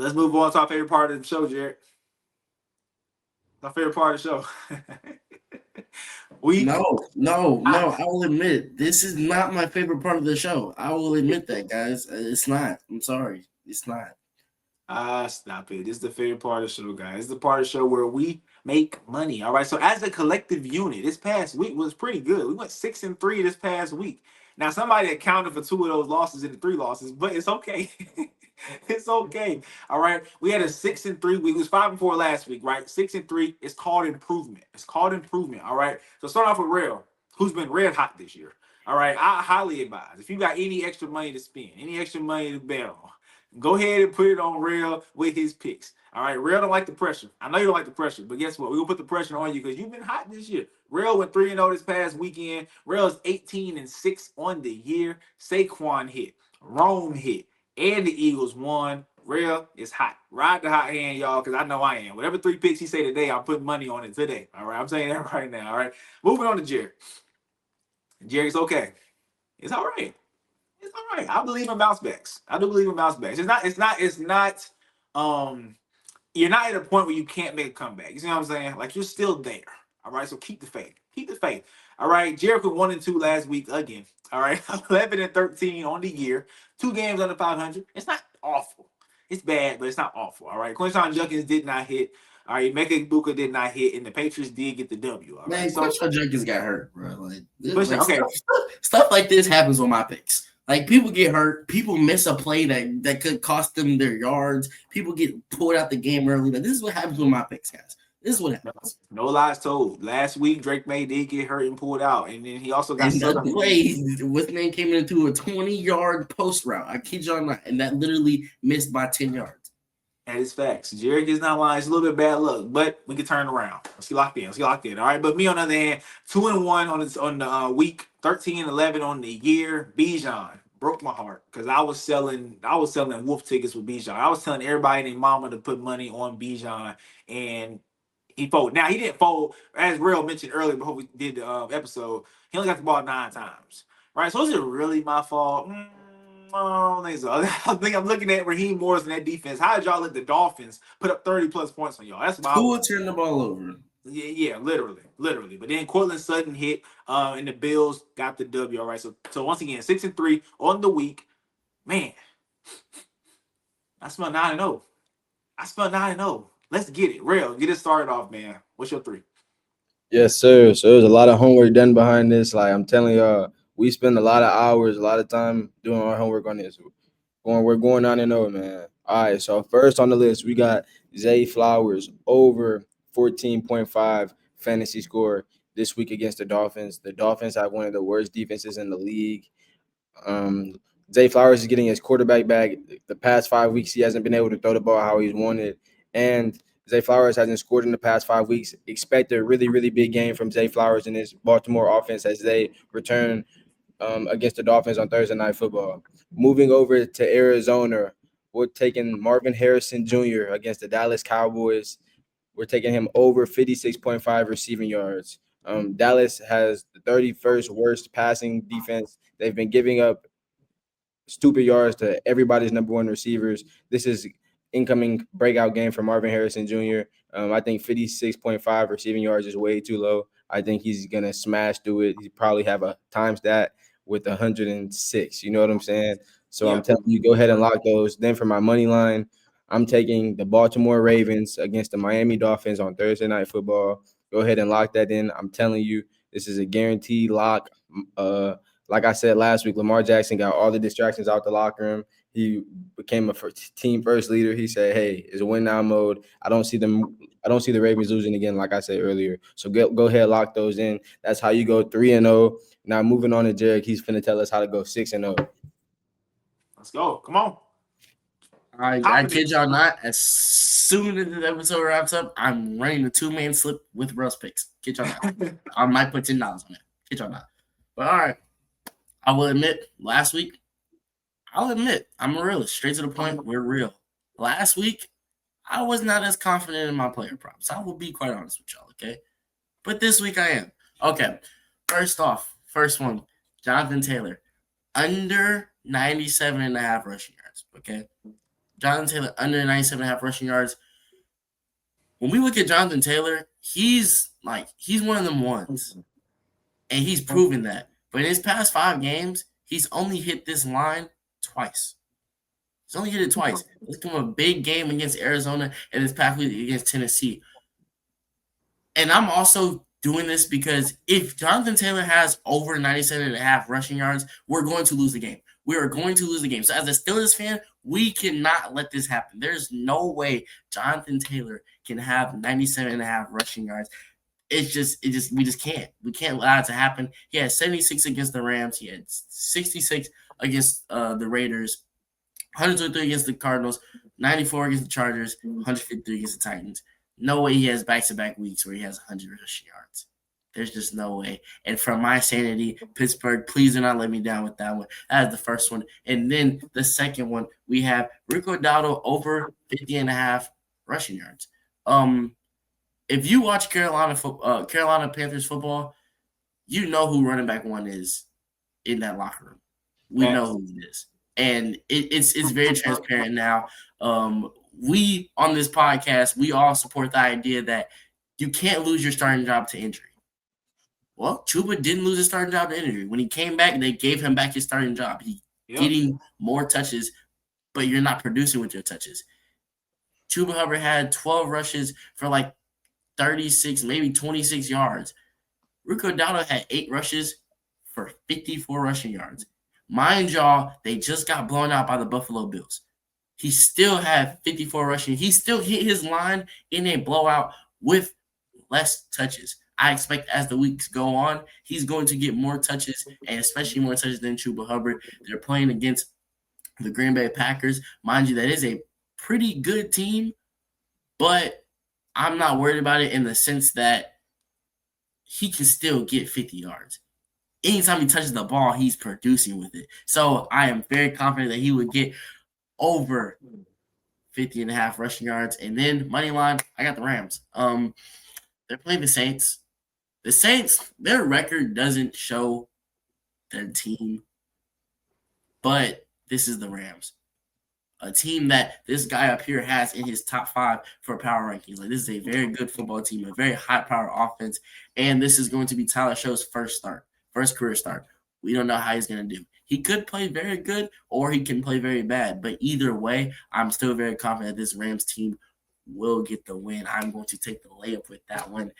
let's move on to our favorite part of the show, Jerrick. My favorite part of the show. Week. No. I will admit this is not my favorite part of the show. I will admit that, guys. It's not. I'm sorry. It's not. Stop it. This is the favorite part of the show, guys. This is the part of the show where we make money. All right. So as a collective unit, this past week was pretty good. We went 6-3 this past week. Now somebody accounted for 2 of those losses and the 3 losses, but it's okay. It's okay. All right. We had a 6-3 week. It was 5-4 last week, right? 6-3. It's called improvement. It's called improvement. All right. So start off with Rell, who's been red hot this year. All right. I highly advise if you got any extra money to spend, any extra money to bet on, go ahead and put it on Rell with his picks. All right, Rell don't like the pressure. I know you don't like the pressure, but guess what? We're gonna put the pressure on you because you've been hot this year. Rell went 3-0 this past weekend. Rell is 18-6 on the year. Saquon hit, Rome hit, and the Eagles won. Rell is hot. Ride the hot hand, y'all, because I know I am. Whatever 3 picks he say today, I'm putting money on it today. All right, I'm saying that right now. All right, moving on to Jerry. Jerry's okay. It's all right. It's all right. I believe in bounce backs. I do believe in bounce backs. It's not. You're not at a point where you can't make a comeback. You see what I'm saying? Like you're still there. All right. So keep the faith. Keep the faith. All right. Jericho 1-2 last week again. All right. 11-13 on the year. 2 games under 500. It's not awful. It's bad, but it's not awful. All right. Quinton Junkins did not hit. All right. Mecca Ibuka did not hit, and the Patriots did get the W. All right. Man, So, Quinshon Jenkins got hurt, bro. okay. Stuff like this happens with my picks. Like people get hurt, people miss a play that could cost them their yards. People get pulled out the game early. Like, this is what happens with my picks, guys. This is what happens. No lies told. Last week, Drake May did get hurt and pulled out, and then he also got And the suddenly. play, what's name came into a 20-yard post route. I kid y'all not, and that literally missed by 10 yards. That is facts. Jerrick is not lying. It's a little bit bad luck, but we can turn around. Let's get locked in. Let's get locked in. All right. But me on the other hand, 2-1 on the week, 13-11 on the year. Bijan broke my heart because I was selling wolf tickets with Bijan. I was telling everybody and their mama to put money on Bijan, and he folded. Now he didn't fold, as Rell mentioned earlier before we did the episode. He only got the ball 9 times. Right. So is it really my fault? I don't think so. I think I'm looking at Raheem Morris and that defense. How did y'all let the Dolphins put up 30 plus points on y'all? That's my Who would turn the ball over? Yeah, literally. But then Cortland Sutton hit, and the Bills got the W. All right. So once again, 6-3 on the week. Man, I smell 9-0. I smell 9-0. Let's get it. Real. Get it started off, man. What's your 3? Yes, sir. So there's a lot of homework done behind this. Like I'm telling y'all, we spend a lot of hours, a lot of time doing our homework on this. We're going on and over, man. All right. So first on the list, we got Zay Flowers over 14.5 fantasy score this week against the Dolphins. The Dolphins have one of the worst defenses in the league. Um, Zay Flowers is getting his quarterback back. The past 5 weeks, he hasn't been able to throw the ball how he's wanted, and Zay Flowers hasn't scored in the past 5 weeks. Expect a really, really big game from Zay Flowers in this Baltimore offense as they return against the Dolphins on Thursday Night Football. Moving over to Arizona, we're taking Marvin Harrison Jr. against the Dallas Cowboys. We're taking him over 56.5 receiving yards. Dallas has the 31st worst passing defense. They've been giving up stupid yards to everybody's number 1 receivers. This is incoming breakout game for Marvin Harrison Jr. I think 56.5 receiving yards is way too low. I think he's going to smash through it. He probably have a times that with 106. You know what I'm saying? So Yeah. I'm telling you, go ahead and lock those. Then for my money line, I'm taking the Baltimore Ravens against the Miami Dolphins on Thursday Night Football. Go ahead and lock that in. I'm telling you, this is a guaranteed lock. Like I said last week, Lamar Jackson got all the distractions out the locker room. He became a team first leader. He said, "Hey, it's a win now mode. I don't see the Ravens losing again." Like I said earlier, so go ahead, lock those in. That's how you go 3-0. Now moving on to Jerrick, he's finna tell us how to go 6-0. Let's go. Come on. I kid y'all not. As soon as the episode wraps up, I'm running a 2-man slip with Russ picks. Kid y'all not. I might put $10 on it. Kid y'all not. But all right. I will admit, last week, I'm a realist. Straight to the point, we're real. Last week, I was not as confident in my player props. I will be quite honest with y'all, okay? But this week I am. Okay. First one, Jonathan Taylor. Under 97.5 rushing yards, okay? Jonathan Taylor under 97.5 rushing yards. When we look at Jonathan Taylor, he's one of them ones. And he's proven that. But in his past 5 games, he's only hit this line twice. He's only hit it twice. It's come a big game against Arizona and this past week against Tennessee. And I'm also doing this because if Jonathan Taylor has over 97.5 rushing yards, we're going to lose the game. We are going to lose the game. So as a Steelers fan, we cannot let this happen. There's no way Jonathan Taylor can have 97.5 rushing yards. We just can't. We can't allow it to happen. He had 76 against the Rams. He had 66 against the Raiders, 123 against the Cardinals, 94 against the Chargers, 153 against the Titans. No way he has back-to-back weeks where he has 100 rushing yards. There's just no way. And from my sanity, Pittsburgh, please do not let me down with that one. That is the first one. And then the second one, we have Rico Dowdle over 50.5 rushing yards. If you watch Carolina Panthers football, you know who running back 1 is in that locker room. We know who it is. And it's very transparent now. We, on this podcast, we all support the idea that you can't lose your starting job to injury. Well, Chuba didn't lose his starting job to injury. When he came back, they gave him back his starting job. He's getting more touches, but you're not producing with your touches. Chuba Hubbard had 12 rushes for 36, maybe 26 yards. Rico Dowdle had 8 rushes for 54 rushing yards. Mind y'all, they just got blown out by the Buffalo Bills. He still had 54 rushing. He still hit his line in a blowout with less touches. I expect as the weeks go on, he's going to get more touches, and especially more touches than Chuba Hubbard. They're playing against the Green Bay Packers. Mind you, that is a pretty good team, but I'm not worried about it in the sense that he can still get 50 yards. Anytime he touches the ball, he's producing with it. So I am very confident that he would get over 50.5 rushing yards. And then money line, I got the Rams. They're playing the Saints. The Saints, their record doesn't show their team, but this is the Rams. A team that this guy up here has in his top 5 for power rankings. This is a very good football team, a very high-power offense, and this is going to be Tyler Show's first career start. We don't know how he's going to do. He could play very good or he can play very bad, but either way, I'm still very confident this Rams team will get the win. I'm going to take the layup with that one.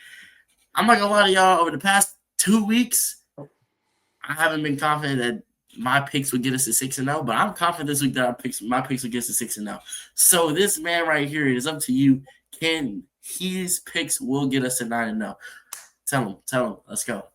I'm not going to lie to y'all, over the past 2 weeks, I haven't been confident that my picks would get us to 6-0, but I'm confident this week that my picks would get us to 6-0. So this man right here, it is up to you. His picks will get us to 9-0. Tell him. Let's go.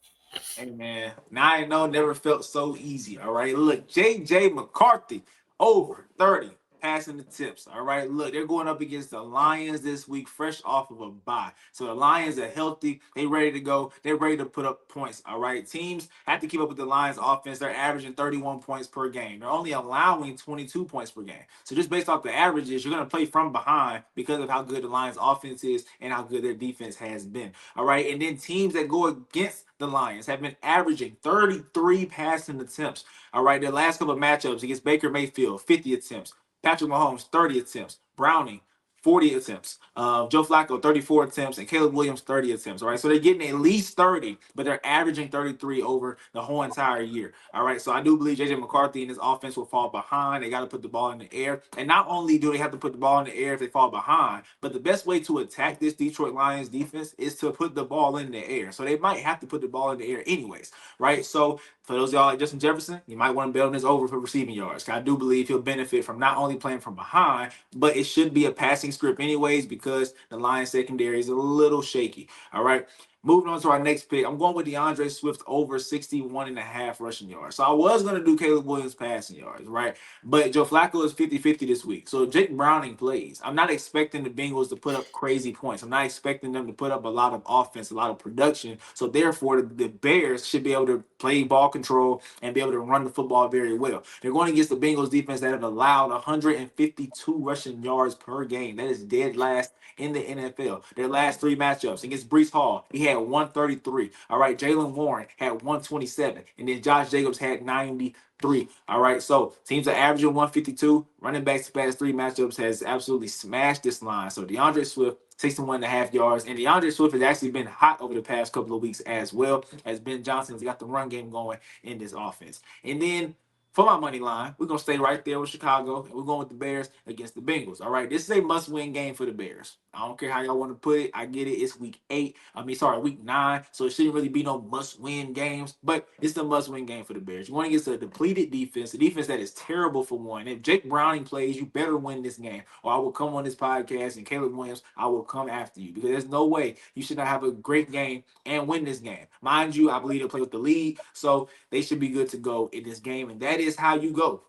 Hey, man, 9-0 never felt so easy, all right? Look, J.J. McCarthy, over 30 passing attempts, all right? Look, they're going up against the Lions this week, fresh off of a bye. So the Lions are healthy. They ready to go. They're ready to put up points, all right? Teams have to keep up with the Lions offense. They're averaging 31 points per game. They're only allowing 22 points per game. So just based off the averages, you're going to play from behind because of how good the Lions offense is and how good their defense has been, all right? And then teams that go against the Lions have been averaging 33 passing attempts, all right? Their last couple of matchups against Baker Mayfield, 50 attempts. Patrick Mahomes, 30 attempts. Browning, 40 attempts. Joe Flacco, 34 attempts. And Caleb Williams, 30 attempts. All right. So they're getting at least 30, but they're averaging 33 over the whole entire year. All right. So I do believe J.J. McCarthy and his offense will fall behind. They got to put the ball in the air. And not only do they have to put the ball in the air if they fall behind, but the best way to attack this Detroit Lions defense is to put the ball in the air. So they might have to put the ball in the air anyways. Right. So for those of y'all like Justin Jefferson, you might want to bet on this over for receiving yards. I do believe he'll benefit from not only playing from behind, but it should be a passing script anyways because the Lions secondary is a little shaky. All right. Moving on to our next pick, I'm going with DeAndre Swift over 61.5 rushing yards. So I was going to do Caleb Williams passing yards, right? But Joe Flacco is 50-50 this week. So Jake Browning plays. I'm not expecting the Bengals to put up crazy points. I'm not expecting them to put up a lot of offense, a lot of production. So therefore, the Bears should be able to play ball control and be able to run the football very well. They're going against the Bengals defense that have allowed 152 rushing yards per game. That is dead last in the NFL. Their last 3 matchups against Breece Hall, he had had 133. All right, Jalen Warren had 127, and then Josh Jacobs had 93. All right, so teams are averaging 152. Running backs past 3 matchups has absolutely smashed this line. So DeAndre Swift, 61.5 yards. And DeAndre Swift has actually been hot over the past couple of weeks as well, as Ben Johnson's got the run game going in this offense. And then for my money line, we're going to stay right there with Chicago, and we're going with the Bears against the Bengals. All right, this is a must-win game for the Bears. I don't care how y'all want to put it. I get it. It's week 9, so it shouldn't really be no must-win games, but it's the must-win game for the Bears. You want to get a depleted defense, a defense that is terrible for one. If Jake Browning plays, you better win this game, or I will come on this podcast, and Caleb Williams, I will come after you, because there's no way you should not have a great game and win this game. Mind you, I believe they'll play with the lead, so they should be good to go in this game, and that is how you go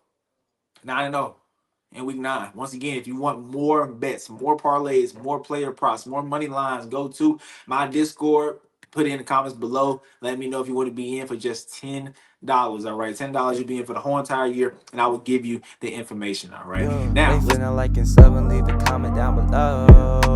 9-0 in week 9. Once again, if you want more bets, more parlays, more player props, more money lines, go to my Discord. Put it in the comments below. Let me know if you want to be in for just $10. All right, $10 you'll be in for the whole entire year, and I will give you the information. All right, Yo, now they feeling like in 7, leave a comment down below.